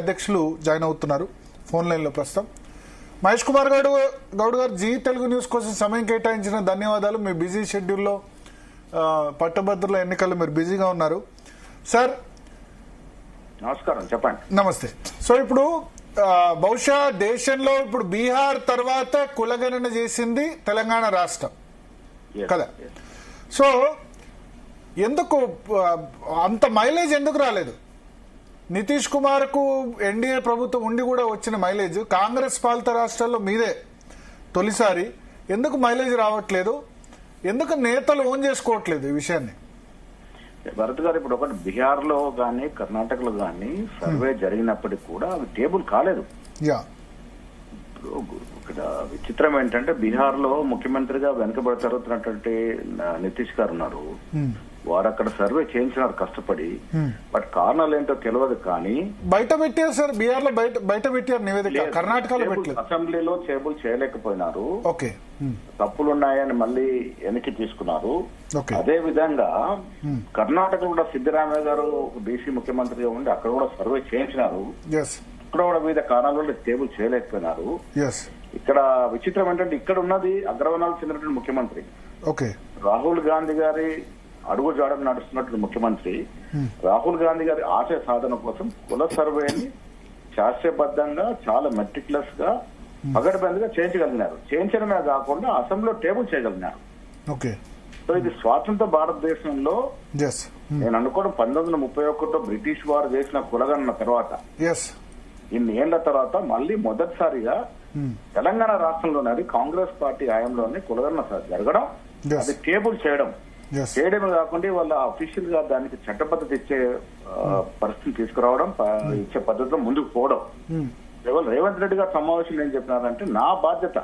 అధ్యక్షులు జాయిన్ అవుతున్నారు phone line లో ప్రస్తుతం. మహేష్ కుమార్ గౌడ్ గారు, జీ తెలుగు న్యూస్ కోసం సమయం కేటాయించిన ధన్యవాదాలు. మీ బిజీ షెడ్యూల్లో పట్టభద్రుల ఎన్నికల్లో మీరు బిజీగా ఉన్నారు సార్. నమస్కారం, చెప్పండి. నమస్తే. సో ఇప్పుడు బహుశా దేశంలో ఇప్పుడు బీహార్ తర్వాత కులగణన చేసింది తెలంగాణ రాష్ట్రం కదా. సో ఎందుకు అంత మైలేజ్ ఎందుకు రాలేదు? నితీష్ కుమార్ కు ఎన్డీఏ ప్రభుత్వం ఉండి కూడా వచ్చిన మైలేజ్ కాంగ్రెస్ పాలిత రాష్ట్రాల్లో మీదే తొలిసారి. ఎందుకు మైలేజ్ రావట్లేదు? ఎందుకు నేతలు ఓన్ చేసుకోవట్లేదు ఈ విషయాన్ని? భరత్ గారు, ఇప్పుడు ఒకటి బీహార్ లో గానీ కర్ణాటకలో గానీ సర్వే జరిగినప్పటికీ కూడా అవి టేబుల్ కాలేదు. ఇక్కడ విచిత్రం ఏంటంటే బీహార్ లో ముఖ్యమంత్రిగా వెనుకబడి జరుగుతున్నటువంటి నితీష్ గారు ఉన్నారు. వారు అక్కడ సర్వే చేయించినారు కష్టపడి. బట్ కారణాలు ఏంటో తెలియదు. కానీ బయట పెట్టారు సార్, బీహార్ లో బయట పెట్టారు నివేదిక. కర్ణాటకలో అసెంబ్లీలో టేబుల్ చేయలేకపోయినారు. తప్పులున్నాయని మళ్ళీ వెనక్కి తీసుకున్నారు. అదే విధంగా కర్ణాటక కూడా సిద్దరామయ్య గారు బీసీ ముఖ్యమంత్రిగా ఉండి అక్కడ కూడా సర్వే చేయించినారు. ఇక్కడ కూడా వివిధ కారణాల వల్ల టేబుల్ చేయలేకపోయినారు. ఇక్కడ విచిత్రం ఏంటంటే ఇక్కడ ఉన్నది అగ్రవర్ణాలకు చెందినటువంటి ముఖ్యమంత్రి రాహుల్ గాంధీ గారి అడుగు జాడలు నడుస్తున్నటువంటి ముఖ్యమంత్రి. రాహుల్ గాంధీ గారి ఆశయ సాధన కోసం కుల సర్వేని శాస్త్రబద్ధంగా చాలా మెట్రిక్యులస్ గా పగడబందిగా చేయించగలిగినారు. చేయించడమే కాకుండా అసెంబ్లీలో టేబుల్ చేయగలిగినారు. సో ఇది స్వాతంత్ర భారతదేశంలో నేను అనుకోవడం 1931లో బ్రిటిష్ వారు చేసిన కులగణన తర్వాత ఇన్ని ఏళ్ల తర్వాత మళ్ళీ మొదటిసారిగా తెలంగాణ రాష్ట్రంలోనే కాంగ్రెస్ పార్టీ హయాంలోనే కులగణన జరగడం, అది టేబుల్ చేయడమే కాకుండా వాళ్ళ అఫీషియల్ గా దానికి చట్టబద్ధత ఇచ్చే పరిస్థితి తీసుకురావడం, ఇచ్చే పద్ధతిలో ముందుకు పోవడం. రేవంత్ రెడ్డి గారు సమావేశంలో ఏం చెప్పినారంటే, నా బాధ్యత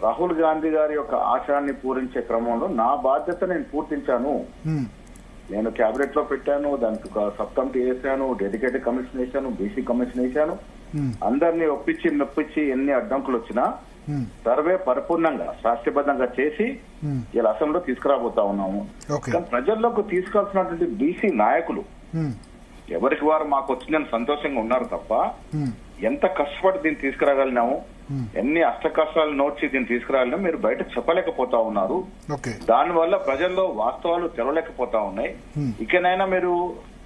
రాహుల్ గాంధీ గారి యొక్క ఆశయాన్ని పూరించే క్రమంలో నా బాధ్యత నేను పూర్తించాను. నేను కేబినెట్ లో పెట్టాను, దానికి ఒక సబ్ కమిటీ వేసాను, డెడికేటెడ్ కమిషన్ వేసాను, బీసీ కమిషన్ వేసాను. అందరినీ ఒప్పించి మెప్పించి ఎన్ని అడ్డంకులు వచ్చినా సర్వే పరిపూర్ణంగా శాస్త్రబద్ధంగా చేసి ఇలా అసెంబ్లీలో తీసుకురాబోతా ఉన్నాము. కానీ ప్రజల్లోకి తీసుకెళ్తున్నటువంటి బీసీ నాయకులు ఎవరికి వారు మాకు వచ్చిందని సంతోషంగా ఉన్నారు తప్ప ఎంత కష్టపడి దీన్ని తీసుకురాగలిగినాము, ఎన్ని అష్ట కష్టాలు నోడ్చి దీన్ని తీసుకురాగలిగినా మీరు బయట చెప్పలేకపోతా ఉన్నారు. దానివల్ల ప్రజల్లో వాస్తవాలు తెలవలేకపోతా ఉన్నాయి. ఇకనైనా మీరు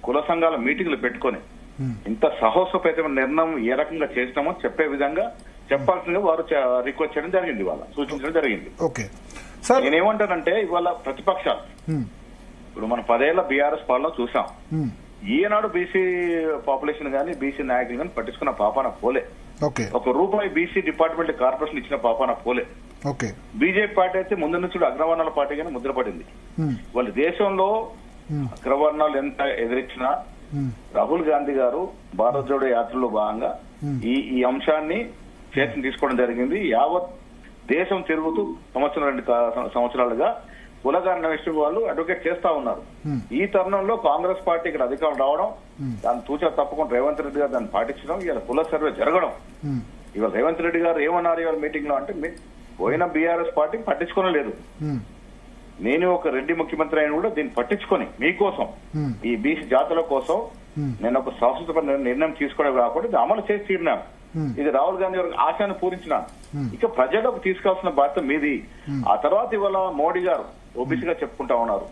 కుల సంఘాల మీటింగ్లు పెట్టుకొని ఇంత సాహసోపేతమైన నిర్ణయం ఏ రకంగా చేస్తామో చెప్పే విధంగా చెప్పాల్సిందిగా వారు రిక్వెస్ట్ చేయడం జరిగింది, ఇవాళ సూచించడం జరిగింది. నేనేమంటానంటే ఇవాళ ప్రతిపక్షాలు ఇప్పుడు మనం 10 ఏళ్ల బీఆర్ఎస్ పాలన చూసాం. ఈనాడు బీసీ పాపులేషన్ గానీ బీసీ నాయకులు గానీ పట్టించుకున్న పాపాన పోలే. ₹1 బీసీ డిపార్ట్మెంట్ కార్పొరేషన్ ఇచ్చిన పాపాన పోలే. బీజేపీ పార్టీ అయితే ముందు నుంచి అగ్రవర్ణాల పార్టీగానే ముద్రపడింది. వాళ్ళ దేశంలో అగ్రవర్ణాలు ఎంత ఎదిరించినా రాహుల్ గాంధీ గారు భారత్ జోడో యాత్రలో భాగంగా ఈ అంశాన్ని చేతిని తీసుకోవడం జరిగింది. యావత్ దేశం తిరుగుతూ 2 సంవత్సరాలుగా కులగణన విషయం వాళ్ళు అడ్వకేట్ చేస్తా ఉన్నారు. ఈ తరుణంలో కాంగ్రెస్ పార్టీ ఇక్కడ అధికారం రావడం, దాన్ని తూచా తప్పకుండా రేవంత్ రెడ్డి గారు దాన్ని పాటించడం, ఇవాళ కుల సర్వే జరగడం. ఇవాళ రేవంత్ రెడ్డి గారు ఏమన్నారు ఇవాళ మీటింగ్ లో అంటే, పోయిన బీఆర్ఎస్ పార్టీ పట్టించుకోలేదు, నేను ఒక రెడ్డి ముఖ్యమంత్రి అయిన కూడా దీన్ని పట్టించుకొని మీకోసం ఈ బీసీ జాతుల కోసం నేను ఒక శాశ్వతమైన నిర్ణయం తీసుకోవడం కాకుండా ఇది అమలు చేసి తీరినాను. ఇది రాహుల్ గాంధీ గారికి ఆశయాన్ని పూరించినాను. ఇక ప్రజలకు తీసుకోవాల్సిన బాధ్యత మీది. ఆ తర్వాత ఇవాళ మోడీ గారు ఓబీసీగా చెప్పుకుంటా ఉన్నారు,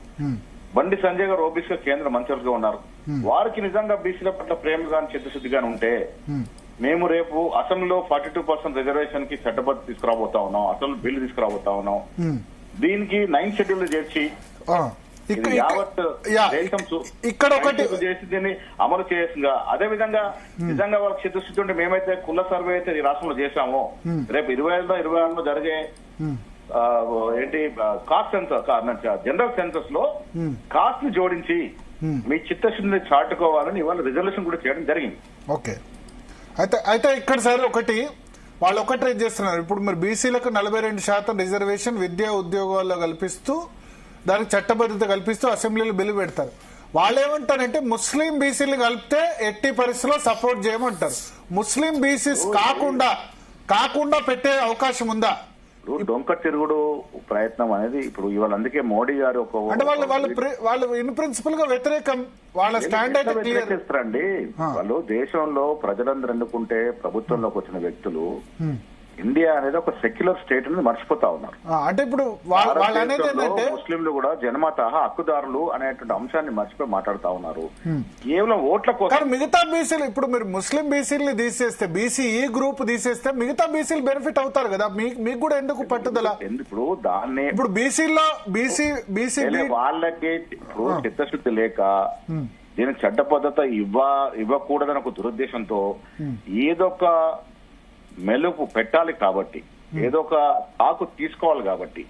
బండి సంజయ్ గారు ఓబీసీగా కేంద్ర మంత్రులుగా ఉన్నారు. వారికి నిజంగా బీసీల పట్ల ప్రేమ గాని చిత్తశుద్ధిగాని ఉంటే మేము రేపు అసెంబ్లీలో 42% రిజర్వేషన్ కి చట్టబద్ధ తీసుకురాబోతా ఉన్నాం, అసెంబ్లీ బిల్లు తీసుకురాబోతా ఉన్నాం. దీనికి 9th షెడ్యూల్ చేర్చి ఇక్కడ చేసి దీన్ని అమలు చేసిందిగా. అదే విధంగా నిజంగా వాళ్ళకి చిత్తశుద్ధి ఉంటే మేమైతే కుల సర్వే అయితే ఈ రాష్ట్రంలో చేశామో రేపు 2026లో జరిగే కాస్ట్ సెన్సస్, జనరల్ సెన్సస్ లో కాస్ట్ ని జోడించి మీ చిత్తశుద్ధిని చాటుకోవాలని ఇవాళ రిజర్వేషన్ కూడా చేయడం జరిగింది. అయితే ఇక్కడ సార్ ఒకటి వాళ్ళు రైజ్ చేస్తున్నారు. ఇప్పుడు మరి బీసీలకు 42% రిజర్వేషన్ విద్యా ఉద్యోగాల్లో కల్పిస్తూ దానికి చట్టబద్ధత కల్పిస్తూ అసెంబ్లీలో బిల్లు పెడతారు. వాళ్ళు ఏమంటారంటే ముస్లిం బీసీలు కలిపితే ఎట్టి పరిస్థితుల్లో సపోర్ట్ చేయమంటారు. ముస్లిం బీసీస్ కాకుండా పెట్టే అవకాశం ఉందా? డొంక తిరుగుడు ప్రయత్నం అనేది ఇప్పుడు ఇవాళ అందుకే మోడీ గారు వాళ్ళు ఇన్ ప్రిన్సిపల్ గా వ్యతిరేకం, వాళ్ళ స్టాండర్డ్ వ్యతిరేకిస్తారండి. వాళ్ళు దేశంలో ప్రజలందరూ ఎన్నుకుంటే ప్రభుత్వంలోకి వచ్చిన వ్యక్తులు ఇండియా అనేది ఒక సెక్యులర్ స్టేట్ అనేది మర్చిపోతా ఉన్నారు. అంటే ఇప్పుడు ముస్లింలు కూడా జన్మత హక్కుదారులు అనేటువంటి అంశాన్ని మర్చిపోయి మాట్లాడుతా ఉన్నారు కేవలం ఓట్ల కోసం. మిగతా బీసీలు ఇప్పుడు మీరు ముస్లిం బీసీలు తీసేస్తే, బీసీఈ గ్రూప్ తీసేస్తే మిగతా బీసీలు బెనిఫిట్ అవుతారు కదా, మీకు కూడా ఎందుకు పట్టుదల? ఇప్పుడు దాన్ని ఇప్పుడు బీసీలో బీసీ వాళ్ళకి ఇప్పుడు చిత్తశుద్ధి లేక దీనికి చట్ట పద్ధతి ఇవ్వకూడదని ఒక దురుద్దేశంతో ఏదొక మెలుపు పెట్టాలి కాబట్టి, ఏదో ఒక ఆకు తీసుకోవాలి కాబట్టి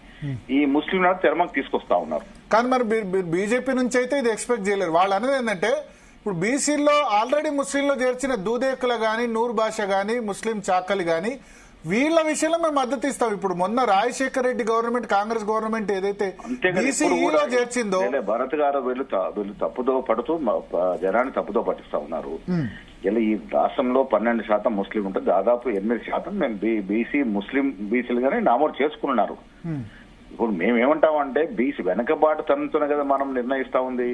ఈ ముస్లిం తెరమకు తీసుకొస్తా ఉన్నారు. కానీ మరి బీజేపీ నుంచి అయితే ఇది ఎక్స్పెక్ట్ చేయలేరు. వాళ్ళు అనేది ఏంటంటే ఇప్పుడు బీసీల్లో ఆల్రెడీ ముస్లింలో చేర్చిన దూదేకుల గాని, నూర్ భాష గాని, ముస్లిం చాకలి గాని వీళ్ళ విషయంలో మేము మద్దతు ఇస్తాం. ఇప్పుడు మొన్న రాజశేఖర రెడ్డి గవర్నమెంట్, కాంగ్రెస్ గవర్నమెంట్ ఏదైతే బీసీఈలో చేర్చిందో, భరత్ గారు వీళ్ళు తప్పుదో పడుతూ జనాన్ని తప్పుదో పట్టిస్తా ఉన్నారు. ఇలా ఈ రాష్ట్రంలో 12% ముస్లిం ఉంటే దాదాపు 8% మేము బీసీ ముస్లిం బీసీలుగానే నామోదు చేసుకున్నారు. ఇప్పుడు మేమేమంటామంటే బీసీ వెనకబాటు తనతోనే కదా మనం నిర్ణయిస్తా ఉంది.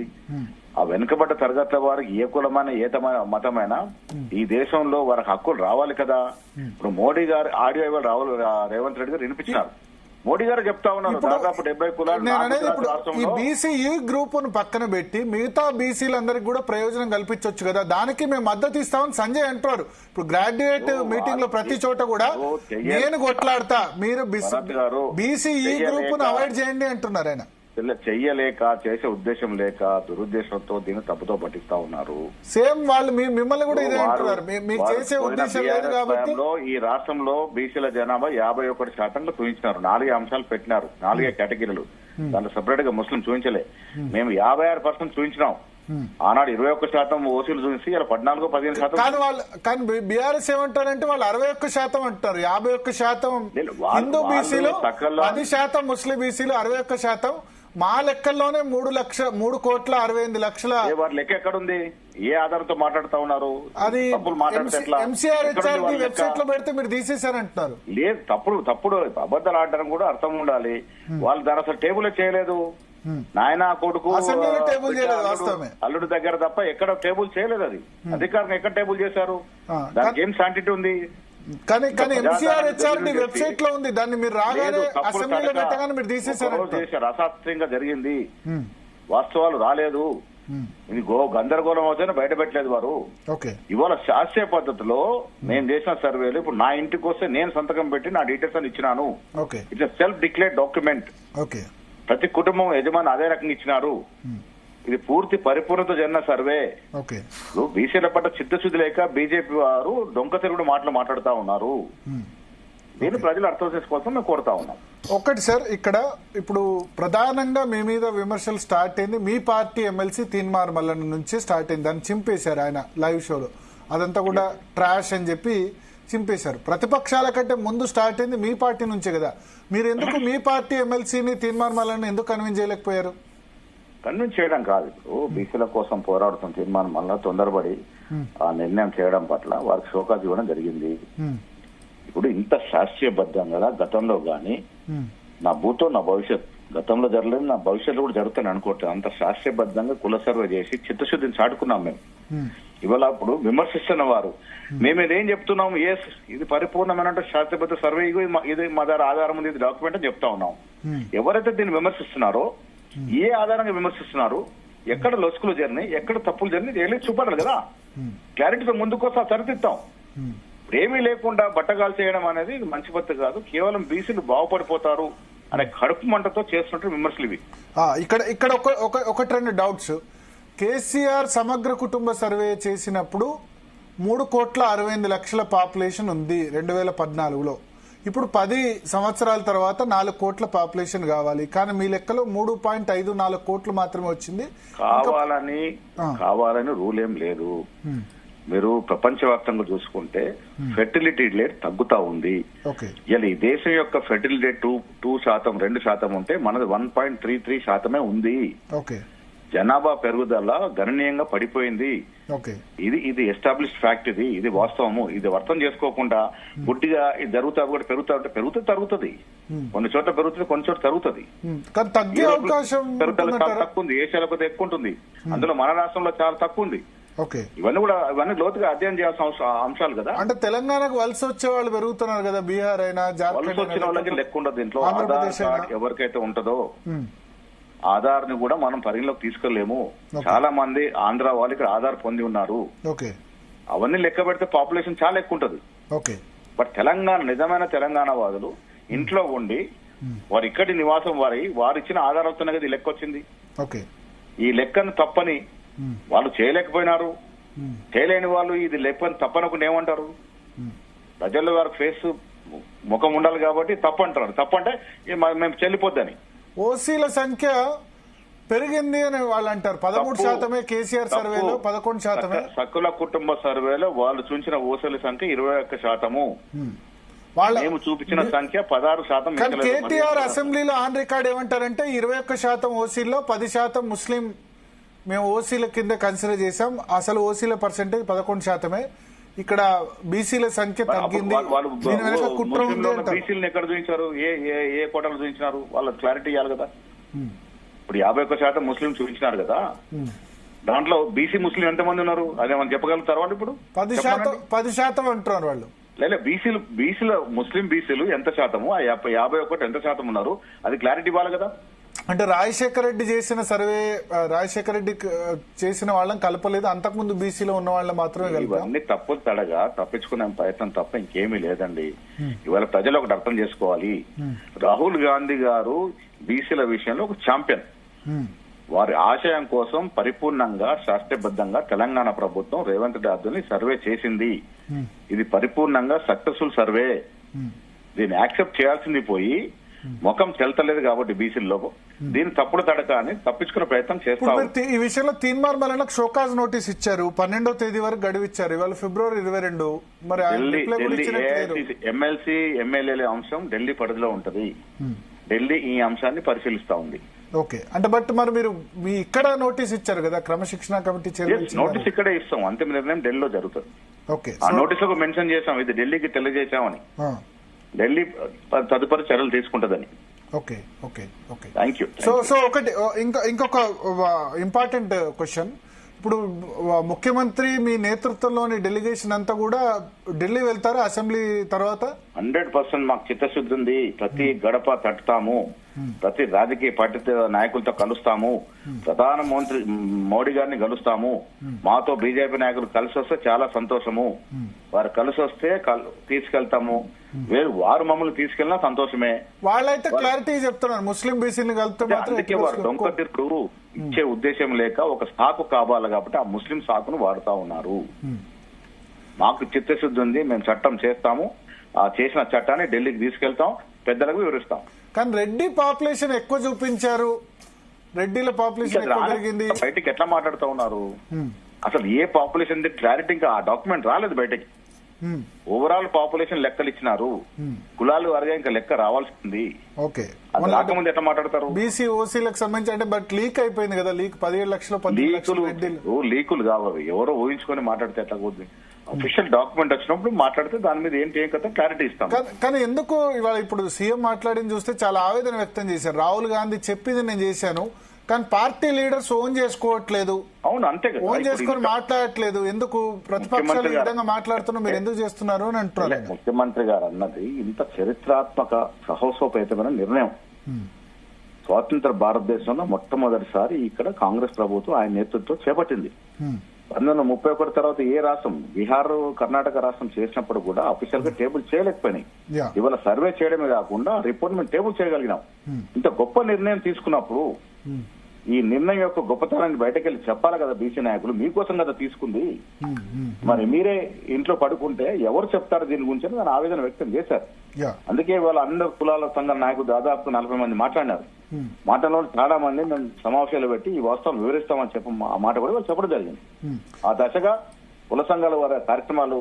ఆ వెనుకబడ్డ తరగతుల వారికి ఏ కులమైన ఏ మతమైనా ఈ దేశంలో వారికి హక్కులు రావాలి కదా. ఇప్పుడు మోడీ గారు ఆడియో ఇవాళ రేవంత్ రెడ్డి గారు వినిపించినారు. మోడీ గారు చెప్తా ఉన్నారు దాదాపు 70 కులాలు. ఈ బీసీఈ గ్రూప్ ను పక్కన పెట్టి మిగతా బీసీలందరికీ కూడా ప్రయోజనం కల్పించవచ్చు కదా, దానికి మేము మద్దతు ఇస్తామని సంజయ్ అంటున్నారు. ఇప్పుడు గ్రాడ్యుయేట్ మీటింగ్ లో ప్రతి చోట కూడా నేను కొట్లాడతా, మీరు బీసీఈ గ్రూప్ ను అవాయిడ్ చేయండి అంటున్నారు ఆయన. చెయ్యలేక, చేసే ఉద్దేశం లేక, దురుద్దేశంతో దీన్ని తప్పుతో పట్టిస్తా ఉన్నారు. సేమ్ వాళ్ళు మిమ్మల్ని కూడా ఇదే అంటున్నారు, మీకు చేసే ఉద్దేశం లేదు కాబట్టి. ఈ రాష్ట్రంలో బీసీల జనాభా 51% చూపించినారు. 4 అంశాలు పెట్టినారు, 4 కేటగిరీలు. దాంట్లో సెపరేట్ గా ముస్లిం చూపించలే. మేము 56% చూపించినాం. ఆనాడు 21% ఓసీలు చూసి ఇలా 14-15%. కానీ బీఆర్ఎస్ ఏమంటారంటే వాళ్ళు 61% అంటారు. 51% హిందూ బీసీలు, 10% ముస్లిం బీసీలు, 61%. మా లెక్కల్లోనే 3,60,00,000 వారి లెక్క ఎక్కడుంది? ఏ ఆధారంతో మాట్లాడుతా ఉన్నారు? అది ఎంసీఆర్ వెబ్సైట్ లో పెడితే మీరు తీసేశారంటున్నారు. లేదు, తప్పుడు అబద్ధాలు ఆడడం కూడా అర్థం ఉండాలి. వాళ్ళు దాని అసలు టేబుల్ చేయలేదు. నాయన కొడుకు అల్లుడు దగ్గర తప్ప ఎక్కడ టేబుల్ చేయలేదు. అది అధికారం ఎక్కడ టేబుల్ చేశారు? దానికి ఏం శాంటిటీ ఉంది? కానీ ఎంసీఆర్ హెచ్ఆర్డీ వెబ్సైట్ లో ఉంది. దాన్ని మీరు రాగానే అసెంబ్లీలో పెట్టగానే మీరు తీసేశారు. అశాస్త్రీయంగా జరిగింది, వాస్తవాలు రాలేదు. ఇది గందరగోళం అవుతాయని బయట పెట్టలేదు వారు. ఇవాళ శాస్త్రీయ పద్ధతిలో నేను చేసిన సర్వేలు ఇప్పుడు నా ఇంటికి వస్తే నేను సంతకం పెట్టి నా డీటెయిల్స్ అని ఇచ్చినాను. It's self declared document. ప్రతి కుటుంబం యజమాని అదే రకంగా ఇచ్చినారు. ఇది పూర్తి పరిపూర్ణత జరిగిన సర్వే. బీసీల పట్ల చిత్తశుద్ధి లేక బీజేపీ వారు డొంక తిరుగుడు మాటలు మాట్లాడుతా ఉన్నారు. దీన్ని ప్రజలు అర్థం చేసుకోవాల్సి మేము కోరుతా ఉన్నాం. ఒకటి సార్, ఇక్కడ ఇప్పుడు ప్రధానంగా మీ మీద విమర్శలు స్టార్ట్ అయింది మీ పార్టీ ఎమ్మెల్సీ తీన్మార్ మల్లన్న నుంచి స్టార్ట్ అయింది. దాన్ని చింపేశారు ఆయన లైవ్ షోలో. అదంతా కూడా ట్రాష్ అని చెప్పి చింపేశారు. ప్రతిపక్షాల కంటే ముందు స్టార్ట్ అయింది మీ పార్టీ నుంచే కదా. మీరు ఎందుకు మీ పార్టీ ఎమ్మెల్సీని తీన్మార్ మల్లన్న ఎందుకు కన్విన్స్ చేయలేకపోయారు? కన్విన్స్ చేయడం కాదు, ఇప్పుడు బీసీల కోసం పోరాడుతున్న తీర్మానం వల్ల తొందరపడి ఆ నిర్ణయం చేయడం పట్ల వారికి షోకాజ్ ఇవ్వడం జరిగింది. ఇప్పుడు ఇంత శాస్త్రీయబద్ధంగా గతంలో గాని నా భూతో నా భవిష్యత్, గతంలో జరగలేదు, నా భవిష్యత్తులో కూడా జరుగుతాను అనుకోవట్లేదు. అంత శాస్త్రీయబద్ధంగా కుల సర్వే చేసి చిత్తశుద్ధిని చాటుకున్నాం మేము. ఇవాళ అప్పుడు విమర్శిస్తున్న వారు మేము ఇదేం చెప్తున్నాం, ఇది పరిపూర్ణమైన శాస్త్రీయబద్ధ సర్వే, ఇది మా దగ్గర ఆధారం ఉంది, ఇది డాక్యుమెంట్ అని చెప్తా ఉన్నాం. ఎవరైతే దీన్ని విమర్శిస్తున్నారో, ఏ ఆధారంగా విమర్శిస్తున్నారు, ఎక్కడ లొసుకులు జరిగినాయి, ఎక్కడ తప్పులు జరిగినాయి వెళ్ళి చూపాలి కదా. క్లారిటీతో ముందుకోసం సరిదిద్దాం. ఏమీ లేకుండా బట్టగాలు చేయడం అనేది మంచి పద్ధతి కాదు. కేవలం బీసీలు బాగుపడిపోతారు అనే కడుపు మంటతో చేస్తున్నట్టు విమర్శలు ఇవి. ఇక్కడ ఒక 2 డౌట్స్. కేసీఆర్ సమగ్ర కుటుంబ సర్వే చేసినప్పుడు 3,68,00,000 పాపులేషన్ ఉంది 2014లో. ఇప్పుడు 10 సంవత్సరాల తర్వాత 4 కోట్ల పాపులేషన్ కావాలి. కానీ మీ లెక్కలో 3.54 కోట్లు మాత్రమే వచ్చింది. కావాలని రూల్ ఏం లేదు. మీరు ప్రపంచవ్యాప్తంగా చూసుకుంటే ఫెర్టిలిటీ రేట్ తగ్గుతా ఉంది. ఇలా ఈ దేశం యొక్క ఫెర్టిలిటీ రేట్ 2% 2% ఉంటే మనది 1.33% ఉంది. జనాభా పెరుగుదల గణనీయంగా పడిపోయింది. ఇది ఎస్టాబ్లిష్డ్ ఫ్యాక్ట్, ఇది వాస్తవము. ఇది అర్థం చేసుకోకుండా గుడ్డిగా ఇది జరుగుతా కూడా పెరుగుతుంది తరుగుతుంది. కొన్ని చోట్ల పెరుగుతుంది, కొన్ని చోట్ల తరుగుతుంది. పెరుగుదల చాలా తక్కువ ఉంది, ఏషియాలో కొద్దిగా ఎక్కువ ఉంటుంది. అందులో మన రాష్ట్రంలో చాలా తక్కువ ఉంది. ఇవన్నీ లోతుగా అధ్యయనం చేయాల్సిన అంశాలు కదా. అంటే తెలంగాణకు వలస వచ్చే వాళ్ళు పెరుగుతున్నారు కదా, బీహార్ అయినా వలస వచ్చిన వాళ్ళకి లెక్క ఉండదు దీంట్లో. ఆధార్ కార్డ్ ఎవరికైతే ఉంటుందో ఆధార్ ని కూడా మనం పరిగణలోకి తీసుకెళ్లేము. చాలా మంది ఆంధ్ర వాళ్ళు ఇక్కడ ఆధార్ పొంది ఉన్నారు. అవన్నీ లెక్క పెడితే పాపులేషన్ చాలా ఎక్కువ ఉంటది. బట్ నిజమైన తెలంగాణ వాదులు ఇంట్లో ఉండి వారు ఇక్కడి నివాసం వారు ఇచ్చిన ఆధారాలతోనే కదా ఈ లెక్క వచ్చింది. ఈ లెక్కను తప్పని వాళ్ళు చేయలేకపోయినారు. చేయలేని వాళ్ళు ఇది లెక్కని తప్పనకుండా ఏమంటారు? ప్రజల్లో వారికి ఫేస్ ముఖం ఉండాలి కాబట్టి తప్పంటారు. తప్పంటే మేము చెల్లిపోద్దని. ఓసీల సంఖ్య పెరిగింది అని వాళ్ళు అంటారు. 13% కేసీఆర్ సర్వేలో 11%. సకుల కుటుంబ సర్వేలో వాళ్ళు చూసిన ఓసీల సంఖ్య 21%. మేము చూపించిన సంఖ్య 16%. కేటీఆర్ అసెంబ్లీలో ఆన్ రికార్డ్ ఏమంటారంటే 21% ఓసీల్లో 10% ముస్లిం మేము ఓసీల కింద కన్సిడర్ చేశాం. అసలు ఓసీల పర్సెంటేజ్ 11%. ఇక్కడ బీసీల సంఖ్య తగ్గింది. బీసీలను ఎక్కడ చూపించారు? ఏ కోటలు చూపించినారు? వాళ్ళకి క్లారిటీ ఇవ్వాలి కదా. ఇప్పుడు 51% ముస్లిం చూపించినారు కదా, దాంట్లో బీసీ ముస్లిం ఎంతమంది ఉన్నారు? అదే మనం చెప్పగలుగుతారు వాళ్ళు? ఇప్పుడు 10% అంటున్నారు వాళ్ళు. లేదా బీసీల ముస్లిం బీసీలు ఎంత శాతము, 51 ఎంత శాతం ఉన్నారు? అది క్లారిటీ ఇవ్వాలి కదా. అంటే రాజశేఖర రెడ్డి చేసిన సర్వే, రాజశేఖర రెడ్డి చేసిన వాళ్ళని కలపలేదు, అంతకుముందు బీసీలో ఉన్న వాళ్ళని మాత్రమే. ఇవన్నీ తప్పు తడగా తప్పించుకునే ప్రయత్నం తప్ప ఇంకేమీ లేదండి. ఇవాళ ప్రజలు ఒకటి అర్థం చేసుకోవాలి. రాహుల్ గాంధీ గారు బీసీల విషయంలో ఒక ఛాంపియన్. వారి ఆశయం కోసం పరిపూర్ణంగా శాస్త్రబద్ధంగా తెలంగాణ ప్రభుత్వం రేవంత్ రెడ్డి ఆధ్వర్యంలో సర్వే చేసింది. ఇది పరిపూర్ణంగా సక్సెస్ఫుల్ సర్వే. దీన్ని యాక్సెప్ట్ చేయాల్సింది పోయి ముఖం చెల్తలేదు కాబట్టి బీసీల్లో దీన్ని తప్పుడు తడక అని తప్పించుకునే ప్రయత్నం చేస్తారు. ఈ విషయంలో తీన్మార్ మల్లన్నకు షోకాజ్ నోటీస్ ఇచ్చారు. 12వ తేదీ వరకు గడువు ఇచ్చారు. ఇవాళ ఫిబ్రవరి 22. మరి ఎమ్మెల్సీ ఎమ్మెల్యేల అంశం ఢిల్లీ పరిధిలో ఉంటది. ఢిల్లీ ఈ అంశాన్ని పరిశీలిస్తా ఉంది. అంటే బట్ మరి మీరు ఇక్కడ నోటీస్ ఇచ్చారు కదా, క్రమశిక్షణ కమిటీ నోటీస్ ఇక్కడే ఇస్తాం. అంతిమ నిర్ణయం ఢిల్లీలో జరుగుతుంది. ఆ నోటీస్ లో మెన్షన్ చేసాం ఇది ఢిల్లీకి తెలియజేశామని. ఢిల్లీ తదుపరి చర్యలు తీసుకుంటుందని. Thank you. సో ఒకటి ఇంకొక ఇంపార్టెంట్ క్వశ్చన్. ఇప్పుడు ముఖ్యమంత్రి మీ నేతృత్వంలోని డెలిగేషన్ అంతా కూడా ఢిల్లీ వెళ్తారా అసెంబ్లీ తర్వాత? 100% మాకు చిత్తశుద్ధి ఉంది. ప్రతి గడప తట్టుతాము, ప్రతి రాజకీయ పార్టీ నాయకులతో కలుస్తాము, ప్రధానమంత్రి మోడీ గారిని కలుస్తాము. మాతో బీజేపీ నాయకులు కలిసి వస్తే చాలా సంతోషము. వారు కలిసి వస్తే తీసుకెళ్తాము. వారు మమ్మల్ని తీసుకెళ్ళినా సంతోషమే. వాళ్ళైతే క్లారిటీ చెప్తున్నారు ముస్లిం బీసీని కలుపుతారు. అందుకే వారు దొంగతిరుడు ఇచ్చే ఉద్దేశం లేక ఒక సాకు కావాలి కాబట్టి ఆ ముస్లిం సాకును వాడుతా ఉన్నారు. మాకు చిత్తశుద్ధి ఉంది, మేము చట్టం చేస్తాము. ఆ చేసిన చట్టాన్ని ఢిల్లీకి తీసుకెళ్తాం, పెద్దలకు వివరిస్తాం. కానీ రెడ్డి పాపులేషన్ ఎక్కువ చూపించారు, రెడ్డిల పాపులేషన్ ఎక్కువ పెరిగింది. బయటకి ఎట్లా మాట్లాడుతూ ఉన్నారు? అసలు ఏ పాపులేషన్ క్లారిటీ ఇంకా ఆ డాక్యుమెంట్ రాలేదు బయటకి. ఓవరాల్ పాపులేషన్ లెక్కలు ఇచ్చినారు, కులాలు వారిగా ఇంకా లెక్క రావాల్సింది. రాకముందు ఎట్లా మాట్లాడతారు? బీసీ ఓసీలకు సంబంధించి అంటే బట్ లీక్ అయిపోయింది కదా, లీక్ 17 లక్షలు లీకులు కావాలి. ఎవరో ఊహించుకొని మాట్లాడితే ఎట్లా పోతుంది? అఫీషియల్ డాక్యుమెంట్ వచ్చినప్పుడు మాట్లాడితే దాని మీద ఏంటి ఏం కదా క్లారిటీ ఇస్తాం. కానీ ఎందుకు ఇవాళ ఇప్పుడు సీఎం మాట్లాడింది చూస్తే చాలా ఆవేదన వ్యక్తం చేశారు. రాహుల్ గాంధీ చెప్పింది నేను చేశాను, కానీ పార్టీ లీడర్స్ ఓన్ చేసుకోవట్లేదు. అవును, అంతే కదా, ఓన్ చేసుకుని మాట్లాడట్లేదు. ఎందుకు ప్రతిపక్షాలు ఈ విధంగా మాట్లాడుతున్నారు, మీరు ఎందుకు చేస్తున్నారు అని అంటున్నారు. ముఖ్యమంత్రి గారు అన్నది ఇంత చరిత్రాత్మక సాహసోపేతమైన నిర్ణయం. స్వాతంత్ర భారతదేశంలో మొట్టమొదటిసారి ఇక్కడ కాంగ్రెస్ ప్రభుత్వం ఆయన నేతృత్వం చేపట్టింది. 1931 తర్వాత ఏ రాష్ట్రం, బీహార్ కర్ణాటక రాష్ట్రం చేసినప్పుడు కూడా అఫీషియల్ గా టేబుల్ చేయలేకపోయినాయి. ఇవాళ సర్వే చేయడమే కాకుండా రిపోర్ట్ మేము టేబుల్ చేయగలిగినాం. ఇంత గొప్ప నిర్ణయం తీసుకున్నప్పుడు ఈ నిర్ణయం యొక్క గొప్పతనాన్ని బయటకెళ్ళి చెప్పాలి కదా. బీసీ నాయకులు మీకోసం కదా తీసుకుంది. మరి మీరే ఇంట్లో పడుకుంటే ఎవరు చెప్తారు దీని గురించి అని ఆయన ఆవేదన వ్యక్తం చేశారు. అందుకే వాళ్ళ అందరు కులాల సంఘ నాయకులు దాదాపు 40 మంది మాట్లాడినారు. మాటల్లో చాలా మంది మేము సమావేశాలు పెట్టి ఈ వాస్తవం వివరిస్తామని ఆ మాట కూడా వాళ్ళు చెప్పడం జరిగింది. ఆ దశగా కుల సంఘాల వారి కార్యక్రమాలు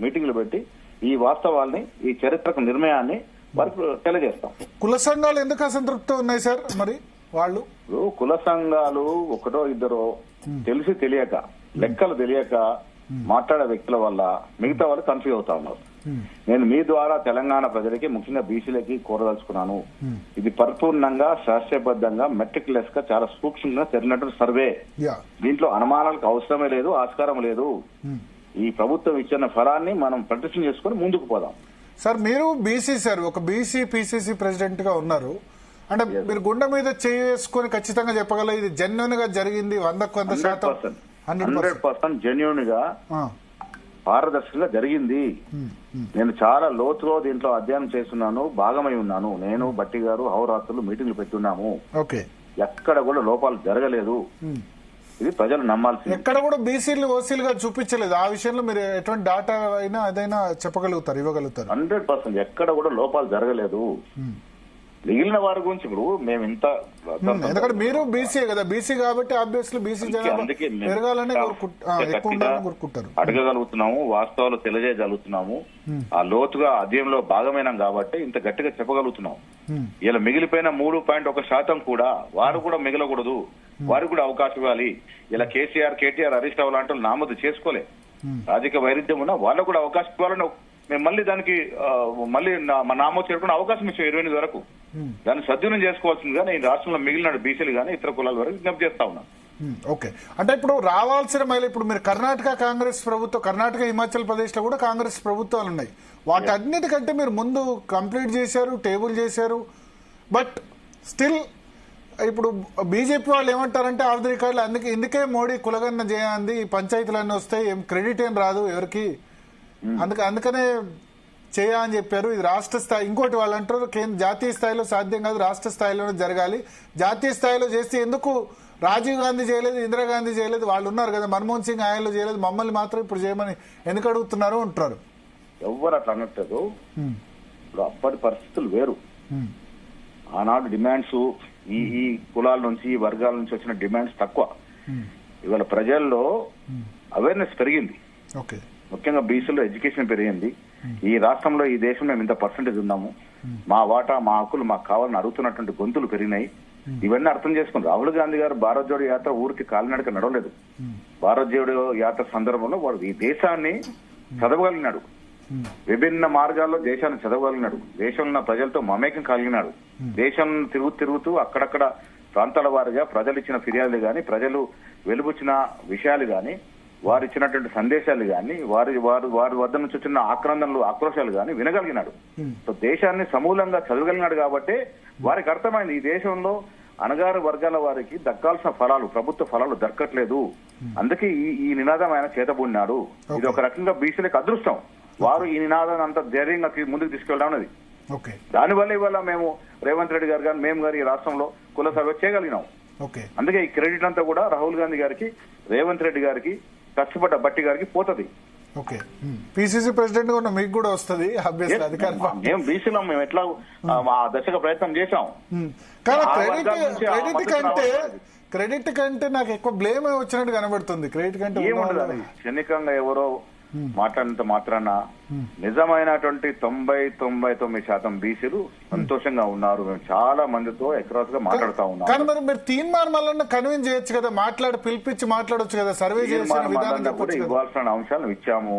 మీటింగ్లు పెట్టి ఈ వాస్తవాల్ని, ఈ చరిత్రక నిర్ణయాన్ని వారికి తెలియజేస్తాం. కుల సంఘాలు ఎందుకు అసంతృప్తి ఉన్నాయి సార్? మరి వాళ్ళు కుల సంఘాలు ఒకటో ఇద్దరో తెలిసి తెలియక లెక్కలు తెలియక మాట్లాడే వ్యక్తుల వల్ల మిగతా వాళ్ళు కన్ఫ్యూజ్ అవుతా ఉన్నారు. నేను మీ ద్వారా తెలంగాణ ప్రజలకి ముఖ్యంగా బీసీలకి కోరదలుచుకున్నాను. ఇది పరిపూర్ణంగా శాస్త్రీయబద్ధంగా మెట్రిక్యులస్ గా చాలా సూక్ష్మంగా జరిగినటువంటి సర్వే. దీంట్లో అనుమానాలకు అవసరమే లేదు, ఆస్కారం లేదు. ఈ ప్రభుత్వం ఇచ్చిన ఫలాన్ని మనం ప్రదర్శన చేసుకుని ముందుకు పోదాం. సార్ మీరు బీసీ సార్ ఒక బీసీ పిసిసి ప్రెసిడెంట్ గా ఉన్నారు అంటే మీరు గుండె మీద చేసుకుని ఖచ్చితంగా చెప్పగల ఇది జెన్యున్ గా జరిగింది 100% 100% జెన్యున్ గా పారదర్శకంగా జరిగింది. నేను చాలా లోతుగా దీంట్లో అధ్యయనం చేస్తున్నాను, భాగమై ఉన్నాను. నేను బట్టి గారు హౌరాత్రులు మీటింగ్లు పెట్టున్నాము. ఎక్కడ కూడా లోపాలు జరగలేదు. ఇది ప్రజలు నమ్మాల్సింది. ఎక్కడ కూడా బీసీలు ఓసీలుగా చూపించలేదు. ఆ విషయంలో మీరు ఎటువంటి డాటా అయినా అదైనా చెప్పగలుగుతారు, ఇవ్వగలుగుతారు? 100% ఎక్కడ కూడా లోపాలు జరగలేదు. మిగిలిన వారి గురించి ఇప్పుడు మేము ఇంత ఎందుకంటే మీరు బీసీ కదా, బీసీ కాబట్టి ఆబ్వియస్లీ బీసీ పెరగాలని కోరుకుంటారు. అడగగలుగుతున్నాము, వాస్తవాలు తెలియజేయగలుగుతున్నాము. ఆ లోతుగా అధ్యయంలో భాగమైనాం కాబట్టి ఇంత గట్టిగా చెప్పగలుగుతున్నాం. ఇలా మిగిలిపోయిన 3.1% కూడా వారు కూడా మిగలకూడదు, వారికి కూడా అవకాశం ఇవ్వాలి. ఇలా కేసీఆర్ కేటీఆర్ హరీష్ రావు లాంటి నామోదు చేసుకోలే, రాజకీయ వైరుధ్యం ఉన్నా వాళ్ళకు కూడా అవకాశం ఇవ్వాలని మేము మళ్ళీ దానికి మళ్ళీ నామోదు చేసుకునే అవకాశం ఇచ్చాం 28 వరకు. దాన్ని సద్వినియోగం చేసుకోవాల్సిందిగా నేను రాష్ట్రంలో మిగిలిన బీసీలు కానీ ఇతర కులాల వరకు విజ్ఞప్తి చేస్తా ఉన్నాను. ఓకే, అంటే ఇప్పుడు రావాల్సిన మళ్ళీ ఇప్పుడు మీరు కర్ణాటక కాంగ్రెస్ ప్రభుత్వం, కర్ణాటక హిమాచల్ ప్రదేశ్ లో కూడా కాంగ్రెస్ ప్రభుత్వాలు ఉన్నాయి. వాటి అన్నిటికంటే మీరు ముందు కంప్లీట్ చేశారు, టేబుల్ చేశారు. బట్ స్టిల్ ఇప్పుడు బీజేపీ వాళ్ళు ఏమంటారంటే ఆఫ్ ది రికార్డులు ఇందుకే మోడీ కులగన్న చేయంది, పంచాయతీలన్నీ వస్తాయి, ఏం క్రెడిట్ ఏం రాదు ఎవరికి, అందుకనే చేయని చెప్పారు. ఇది రాష్ట్ర స్థాయి. ఇంకోటి వాళ్ళు అంటారు జాతీయ స్థాయిలో సాధ్యం కాదు, రాష్ట్ర స్థాయిలోనే జరగాలి. జాతీయ స్థాయిలో చేస్తే ఎందుకు రాజీవ్ గాంధీ చేయలేదు, ఇందిరాగాంధీ చేయలేదు, వాళ్ళు ఉన్నారు కదా, మన్మోహన్ సింగ్ ఆయనలో చేయలేదు, మమ్మల్ని మాత్రం ఇప్పుడు చేయమని ఎందుకు అడుగుతున్నారు అంటారు. ఎవరు అట్లా అనట్లేదు. ఇప్పుడు అప్పటి పరిస్థితులు వేరు. ఆనాడు డిమాండ్స్ ఈ కులాల నుంచి ఈ వర్గాల నుంచి వచ్చిన డిమాండ్స్ తక్కువ. ఇవాళ ప్రజల్లో అవేర్నెస్ పెరిగింది. ముఖ్యంగా బీసీలో ఎడ్యుకేషన్ పెరిగింది. ఈ రాష్ట్రంలో ఈ దేశంలో మేము ఇంత పర్సెంటేజ్ ఉన్నాము, మా వాటా మా హక్కులు మాకు కావాలని అడుగుతున్నటువంటి గొంతులు పెరిగినాయి. ఇవన్నీ అర్థం చేసుకుని రాహుల్ గాంధీ గారు భారత్ జోడో యాత్ర ఊరికి కాలినడక నడవలేదు. భారత్ జోడో యాత్ర సందర్భంలో వాడు ఈ దేశాన్ని చదవగలిగినాడు, విభిన్న మార్గాల్లో దేశాన్ని చదవగలిగినాడు, దేశంలో ఉన్న ప్రజలతో మమేకం కలిగినాడు. దేశం తిరుగుతూ అక్కడక్కడ ప్రాంతాల వారిగా ప్రజలు ఇచ్చిన ఫిర్యాదులు గాని, ప్రజలు వెలుబుచ్చిన విషయాలు గాని, వారు ఇచ్చినటువంటి సందేశాలు గాని, వారి వద్ద నుంచి వచ్చిన ఆక్రందనలు ఆక్రోశాలు గాని వినగలిగినాడు. సో దేశాన్ని సమూలంగా చదవగలిగినాడు కాబట్టి వారికి అర్థమైంది ఈ దేశంలో అణగారు వర్గాల వారికి దక్కాల్సిన ఫలాలు, ప్రభుత్వ ఫలాలు దక్కట్లేదు. అందుకే ఈ నినాదం ఆయన చేతబూడినాడు. ఇది ఒక రకంగా బీసీలకు అదృష్టం. వారు ఈ నినాదాన్ని అంత ధైర్యంగా ముందుకు తీసుకెళ్ళడం అనేది. దానివల్ల ఇవాళ మేము రేవంత్ రెడ్డి గారు కానీ మేము గారు ఈ రాష్ట్రంలో కుల సర్వే చేయగలిగినాం. అందుకే ఈ క్రెడిట్ అంతా కూడా రాహుల్ గాంధీ గారికి, రేవంత్ రెడ్డి గారికి, కష్టపడ్డ బట్టి గారికి పోతుంది. పిసిసి ప్రెసిడెంట్ గా మీకు కూడా వస్తుంది. మేము బీసీలో మేము ఎట్లా ఆ దశగా ప్రయత్నం చేశాం. క్రెడిట్ కంటే నాకు ఎక్కువ బ్లేమ్ వచ్చినట్టు కనబడుతుంది. క్రెడిట్ కంటే ఏముండదు, క్షణికంగా ఎవరో మాట్లాడినంత మాత్రాన నిజమైనటువంటి 99% బీసీలు సంతోషంగా ఉన్నారు. మేము చాలా మందితో అక్రాస్ గా మాట్లాడుతా ఉన్నాం. కానీ మరి మీరు తీర్మానం మల్లన్న కన్విన్స్ చేయొచ్చు కదా, పిలిపించి మాట్లాడొచ్చు కదా, సర్వే ఇవ్వాల్సిన అంశాలను ఇచ్చాము.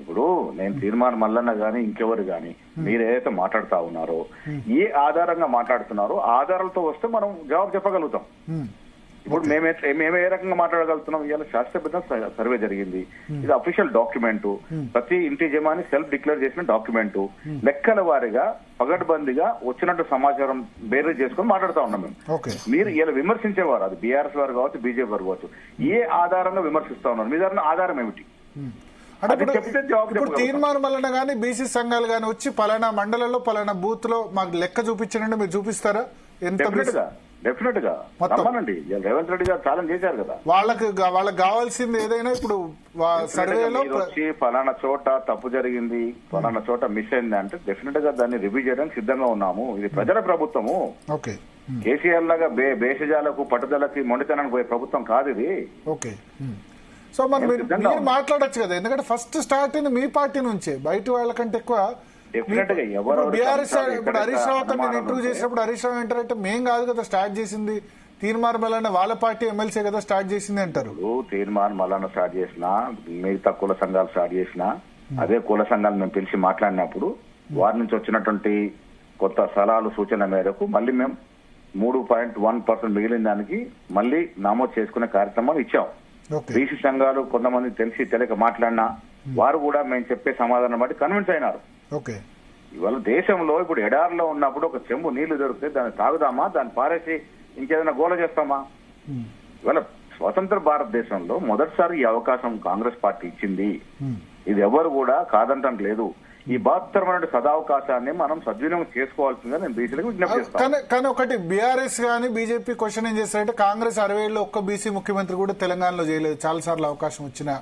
ఇప్పుడు నేను తీర్మానం మల్లన్న గాని ఇంకెవరు గాని మీరు ఏదైతే మాట్లాడుతా ఉన్నారో, ఏ ఆధారంగా మాట్లాడుతున్నారో ఆధారాలతో వస్తే మనం జవాబు చెప్పగలుగుతాం. ఇప్పుడు మేము ఏ రకంగా మాట్లాడగలుగుతున్నాం? ఇవాళ శాస్త్రబద్ధ సర్వే జరిగింది. ఇది అఫీషియల్ డాక్యుమెంట్. ప్రతి ఇంటి యజమాని సెల్ఫ్ డిక్లేర్ చేసిన డాక్యుమెంట్. లెక్కల వారిగా పగడ్బందీగా వచ్చినట్టు సమాచారం బేరీ చేసుకుని మాట్లాడుతా ఉన్నాం మేము. మీరు ఇలా విమర్శించేవారు, అది బీఆర్ఎస్ వారు కావచ్చు, బీజేపీ వారు కావచ్చు, ఏ ఆధారంగా విమర్శిస్తా ఉన్నారు? మీ దగ్గర ఆధారం ఏమిటి? ఇప్పుడు తీర్మానం వలన గానీ బీసీ సంఘాలు గానీ వచ్చి పలానా మండలంలో పలానా బూత్ లో మాకు లెక్క చూపించండి, మీరు చూపిస్తారా? డెఫినెట్ గా రమ్మనండి. రేవంత్ రెడ్డి గారు ఛాలెంజ్ చేశారు కదా, వాళ్ళకి కావాల్సింది ఏదైనా ఇప్పుడు సర్వేలో వచ్చి ఫలానా చోట తప్పు జరిగింది, ఫలానా చోట మిస్ అయింది అంటే డెఫినెట్ గా దాన్ని రివ్యూ చేయడానికి సిద్ధంగా ఉన్నాము. ఇది ప్రజల ప్రభుత్వము. కేసీఆర్ లాగా భేషజాలకు పట్టుదలకి మొండితనానికి పోయే ప్రభుత్వం కాదు ఇది. సో మరి మీరు మాట్లాడొచ్చు కదా, ఎందుకంటే ఫస్ట్ స్టార్ట్ అయింది మీ పార్టీ నుంచే. బయట వాళ్ళకంటే ఎక్కువ డెఫినెట్ గా ఎవరు బీఆర్ఎస్ ఇప్పుడు హరీష్ రావుతో నేను ఇంటర్వ్యూ చేసినప్పుడు హరీష్ రావు ఏంటారంటే మేం కాదు కదా స్టార్ట్ చేసింది, తీర్మార్ మల్లన్న వాళ్ళ పార్టీ ఎమ్మెల్సీ కదా స్టార్ట్ చేసింది అంటారు. తీర్మార్ మల్లన్న స్టార్ట్ చేసిన, మిగతా కుల సంఘాలు స్టార్ట్ చేసిన, అదే కుల సంఘాలు మేము పిలిచి మాట్లాడినప్పుడు వారి నుంచి వచ్చినటువంటి కొత్త సలహాలు సూచనల మేరకు మళ్ళీ మేము 3.1% మిగిలిన దానికి మళ్ళీ నమోదు చేసుకునే కార్యక్రమాలు ఇచ్చాం. బీసీ సంఘాలు కొంతమంది తెలిసి తెలియక మాట్లాడినా వారు కూడా మేము చెప్పే సమాధానం బట్టి కన్విన్స్ అయినారు. ఇవాళ దేశంలో ఇప్పుడు ఎడారిలో ఉన్నప్పుడు ఒక చెంబు నీళ్లు దొరికితే దాన్ని తాగుదామా, దాన్ని పారేసి ఇంకేదైనా గోల చేస్తామా? ఇవాళ స్వతంత్ర భారతదేశంలో మొదటిసారి ఈ అవకాశం కాంగ్రెస్ పార్టీ ఇచ్చింది. ఇది ఎవరు కూడా కాదంటం లేదు. ఈ బాధ్యతరమైన సదావకాశాన్ని మనం సద్వినియోగం చేసుకోవాల్సిందిగా నేను బీసీలకు విజ్ఞప్తి చేస్తాను. కానీ ఒకటి బీఆర్ఎస్ గానీ బీజేపీ క్వశ్చన్ ఏం చేస్తారంటే కాంగ్రెస్ 60 ఏళ్ళు ఒక్క బీసీ ముఖ్యమంత్రి కూడా తెలంగాణలో చేయలేదు, చాలా సార్లు అవకాశం వచ్చినా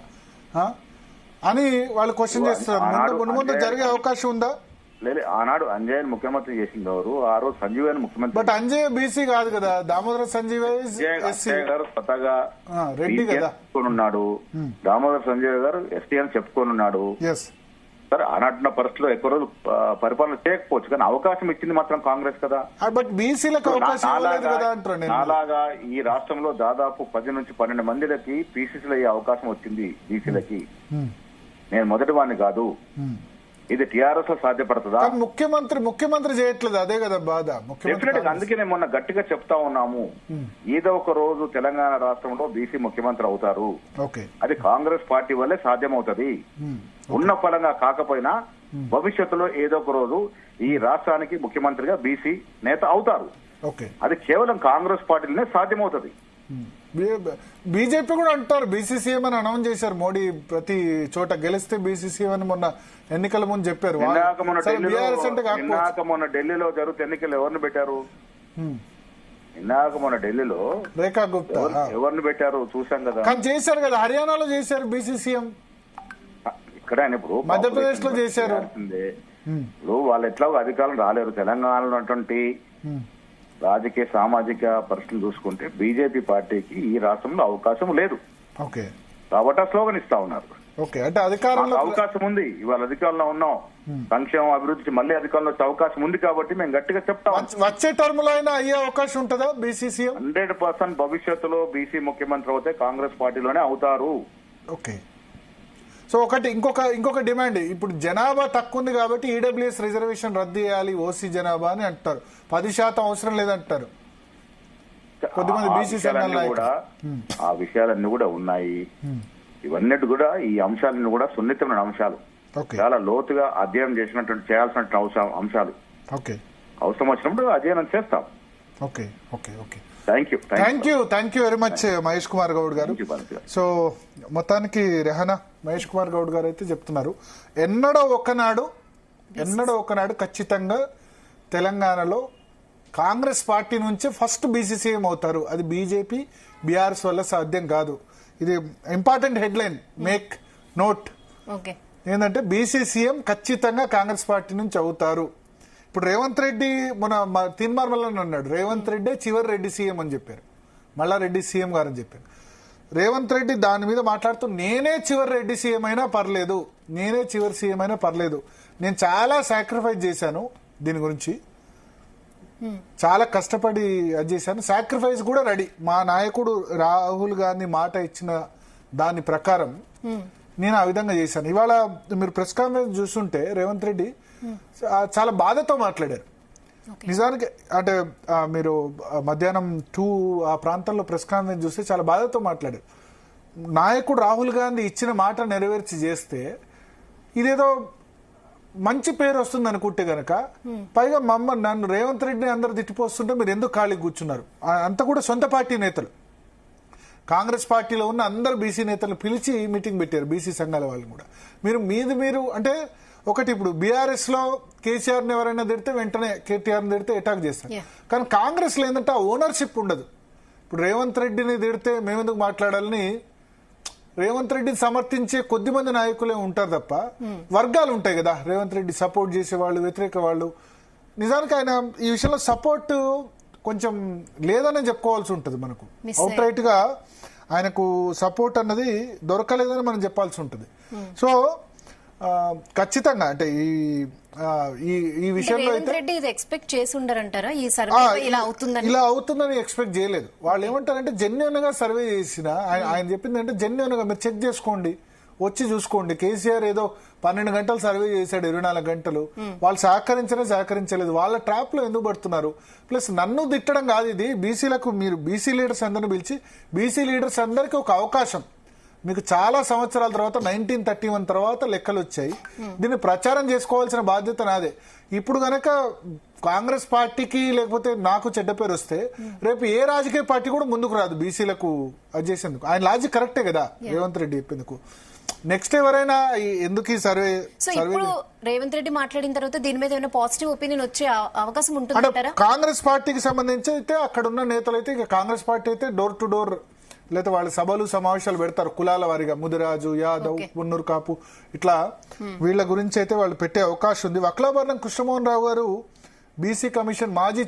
అని వాళ్ళు క్వశ్చన్ చేస్తారు. ముందు జరిగే అవకాశం ఉందా? లేదు, ఆనాడు అంజయ్ ముఖ్యమంత్రి చేసింది ఎవరు? ఆ రోజు సంజీవ్ అని ముఖ్యమంత్రి. బట్ అంజయ్ బీసీ కాదు కదా, దామోదర సంజీవ్ గారు స్వతగా రెడ్డి కదా చెప్పుకోనున్నాడు, దామోదర సంజయ్ గారు ఎస్టీ అని చెప్పుకోనున్నాడు. సరే, ఆనాటిన పరిస్థితిలో ఎక్కువ రోజులు పరిపాలన చేయకపోవచ్చు, కానీ అవకాశం ఇచ్చింది మాత్రం కాంగ్రెస్ కదా. బట్ బీసీలకు అలాగా ఈ రాష్ట్రంలో దాదాపు 10 నుంచి 12 మందిలకి పీసీసీలో అయ్యే అవకాశం వచ్చింది బీసీలకి. నేను మొదటి వాడిని కాదు. ఇది టీఆర్ఎస్ లో సాధ్యపడుతుందా? ముఖ్యమంత్రి చేయట్లేదు, అదే కదా బాధ. డెఫినెట్ గా అందుకే నేను మొన్న గట్టిగా చెప్తా ఉన్నాము, ఏదో ఒక రోజు తెలంగాణ రాష్ట్రంలో బీసీ ముఖ్యమంత్రి అవుతారు. అది కాంగ్రెస్ పార్టీ వల్లే సాధ్యమవుతుంది. ఉన్న ఫలంగా కాకపోయినా భవిష్యత్తులో ఏదో ఒక రోజు ఈ రాష్ట్రానికి ముఖ్యమంత్రిగా బీసీ నేత అవుతారు. అది కేవలం కాంగ్రెస్ పార్టీలోనే సాధ్యమవుతుంది. బీజేపీ కూడా అంటారు బీసీసీఎం అని అనౌన్స్ చేశారు. మోడీ ప్రతి చోట గెలిస్తే బీసీసీఎం అని మొన్న ఎన్నికల ముందు చెప్పారు. మొన్న ఢిల్లీలో జరుగుతున్న ఎన్నికలు ఎవరిని పెట్టారు? మొన్న ఢిల్లీలో రేఖా గుప్తా ఎవరిని పెట్టారు చూసాం కదా. కానీ చేశారు కదా, హర్యానాలో చేశారు బీసీసీఎం, ఇక్కడ ఇప్పుడు మధ్యప్రదేశ్ లో చేశారు. ఇప్పుడు వాళ్ళు ఎట్లా అధికారం రాలేరు. తెలంగాణలో ఉన్నటువంటి రాజకీయ సామాజిక పరిస్థితులు చూసుకుంటే బీజేపీ పార్టీకి ఈ రాష్ట్రంలో అవకాశం లేదు కాబట్టి స్లోగన్ ఇస్తా ఉన్నారు. అంటే అధికారంలో అవకాశం ఉంది, ఇవాళ అధికారంలో ఉన్నాం, సంక్షేమం అభివృద్ధి మళ్ళీ అధికారంలో వచ్చే అవకాశం ఉంది కాబట్టి మేము గట్టిగా చెప్తాం. వచ్చే టర్మ్ లో అయినా అయ్యే అవకాశం ఉంటుందా బీసీసీఎం? 100% భవిష్యత్తులో బీసీ ముఖ్యమంత్రి అవుతే కాంగ్రెస్ పార్టీలోనే అవుతారు. సో ఇంకొక డిమాండ్, ఇప్పుడు జనాభా తక్కువ ఉంది కాబట్టి ఈడబ్ల్యూఎస్ రిజర్వేషన్ రద్దు చేయాలి ఓసీ జనాభా అని అంటారు. 10% అవసరం లేదంటారు కొద్దిమంది బీసీ సంఘాలు కూడా. ఆ విషయాలన్నీ కూడా ఉన్నాయి. ఇవన్నీ కూడా ఈ అంశాలన్నీ కూడా సున్నితమైన అంశాలు, చాలా లోతుగా అధ్యయనం చేయాల్సిన అంశాలు. అవసరం వచ్చినప్పుడు అధ్యయనం చేస్తాం. Thank you very much Mahesh Kumar Goud గారు. సో మొత్తానికి రెహనా మహేష్ కుమార్ గౌడ్ గారు అయితే చెప్తున్నారు, ఎన్నడో ఒకనాడు ఖచ్చితంగా తెలంగాణలో కాంగ్రెస్ పార్టీ నుంచే ఫస్ట్ బీసీసీఎం అవుతారు. అది బీజేపీ బీఆర్ఎస్ వల్ల సాధ్యం కాదు. ఇది ఇంపార్టెంట్ హెడ్లైన్, మేక్ నోట్. ఏంటంటే బీసీసీఎం ఖచ్చితంగా కాంగ్రెస్ పార్టీ నుంచి అవుతారు. ఇప్పుడు రేవంత్ రెడ్డి మన తీన్మార్ మల్లన్న అన్నాడు, రేవంత్ రెడ్డి చివరి రెడ్డి సీఎం అని చెప్పారు, మళ్ళా రెడ్డి సీఎం గారు అని చెప్పారు. రేవంత్ రెడ్డి దాని మీద మాట్లాడుతూ నేనే చివరి రెడ్డి సీఎం అయినా పర్లేదు, నేనే చివరి సీఎం అయినా పర్లేదు, నేను చాలా సాక్రిఫైస్ చేశాను, దీని గురించి చాలా కష్టపడి అది చేశాను, సాక్రిఫైస్ కూడా రెడీ. మా నాయకుడు రాహుల్ గాంధీ మాట ఇచ్చిన దాని ప్రకారం నేను ఆ విధంగా చేశాను. ఇవాళ మీరు ప్రెస్ కాన్ఫరెన్స్ చూస్తుంటే రేవంత్ రెడ్డి చాలా బాధతో మాట్లాడారు. నిజానికి అంటే మీరు మధ్యాహ్నం 2 ఆ ప్రాంతంలో ప్రెస్ కాన్ఫరెన్స్ చూస్తే చాలా బాధతో మాట్లాడారు. నాయకుడు రాహుల్ గాంధీ ఇచ్చిన మాట నెరవేర్చి చేస్తే ఇదేదో మంచి పేరు వస్తుంది అనుకుంటే గనక, పైగా నన్ను రేవంత్ రెడ్డిని అందరు తిట్టిపోస్తుంటే మీరు ఎందుకు ఖాళీ కూర్చున్నారు? అంతా కూడా సొంత పార్టీ నేతలు, కాంగ్రెస్ పార్టీలో ఉన్న అందరు బీసీ నేతలు పిలిచి మీటింగ్ పెట్టారు, బీసీ సంఘాల వాళ్ళు కూడా. మీరు అంటే ఒకటి, ఇప్పుడు బీఆర్ఎస్ లో కేసీఆర్ ని ఎవరైనా తిడితే వెంటనే కేటీఆర్ ని తిడితే అటాక్ చేస్తారు. కానీ కాంగ్రెస్ లో ఏంటంటే ఆ ఓనర్షిప్ ఉండదు. ఇప్పుడు రేవంత్ రెడ్డిని తిడితే మేమెందుకు మాట్లాడాలని రేవంత్ రెడ్డిని సమర్థించే కొద్దిమంది నాయకులే ఉంటారు తప్ప వర్గాలు ఉంటాయి కదా, రేవంత్ రెడ్డి సపోర్ట్ చేసే వాళ్ళు, వ్యతిరేక వాళ్ళు. నిజానికి ఆయన ఈ విషయంలో సపోర్ట్ కొంచెం లేదని చెప్పుకోవాల్సి ఉంటుంది. మనకు అవుట్ రైట్ గా ఆయనకు సపోర్ట్ అన్నది దొరకలేదని మనం చెప్పాల్సి ఉంటుంది. సో ఖచ్చితంగా అంటే ఈ విషయంలో అయితే ఎక్స్పెక్ట్ చేసి ఉండరంటారా ఈ సర్వే ఇలా అవుతుందని ఎక్స్పెక్ట్ చేయలేదు. వాళ్ళు ఏమంటారంటే జెన్యున్ గా సర్వే చేసిన ఆయన చెప్పింది అంటే జెన్యున్ గా మీరు చెక్ చేసుకోండి, వచ్చి చూసుకోండి. కేసీఆర్ ఏదో 12 గంటలు సర్వే చేశాడు, 24 గంటలు. వాళ్ళు సహకరించలేదు. వాళ్ళ ట్రాప్ లో ఎందుకు పడుతున్నారు? ప్లస్ నన్ను తిట్టడం కాదు ఇది. బీసీలకు మీరు బీసీ లీడర్స్ అందరిని పిలిచి బీసీ లీడర్స్ అందరికీ ఒక అవకాశం, మీకు చాలా సంవత్సరాల తర్వాత 1931 తర్వాత లెక్కలు వచ్చాయి, దీన్ని ప్రచారం చేసుకోవాల్సిన బాధ్యత నాదే. ఇప్పుడు గనక కాంగ్రెస్ పార్టీకి లేకపోతే నాకు చెడ్డ పేరు వస్తే రేపు ఏ రాజకీయ పార్టీ కూడా ముందుకు రాదు బీసీలకు అది చేసేందుకు. ఆయన లాజిక్ కరెక్టే కదా రేవంత్ రెడ్డి చెప్పేందుకు. నెక్స్ట్ ఎవరైనా ఎందుకు ఈ సర్వే రేవంత్ రెడ్డి మాట్లాడిన తర్వాత దీని మీద ఏమైనా పాజిటివ్ ఒపీనియన్ వచ్చే అవకాశం ఉంటుంది? కాంగ్రెస్ పార్టీకి సంబంధించి అయితే అక్కడ ఉన్న నేతలు అయితే ఇక కాంగ్రెస్ పార్టీ అయితే డోర్ టు డోర్ లేదా వాళ్ళ సభలు సమావేశాలు పెడతారు కులాల వారిగా. ముదిరాజు, యాదవ్, పున్నూరు కాపు ఇట్లా వీళ్ళ గురించి అయితే వాళ్ళు పెట్టే అవకాశం ఉంది. వక్లాభరణం కృష్ణమోహన్ రావు గారు బీసీ కమిషన్ మాజీ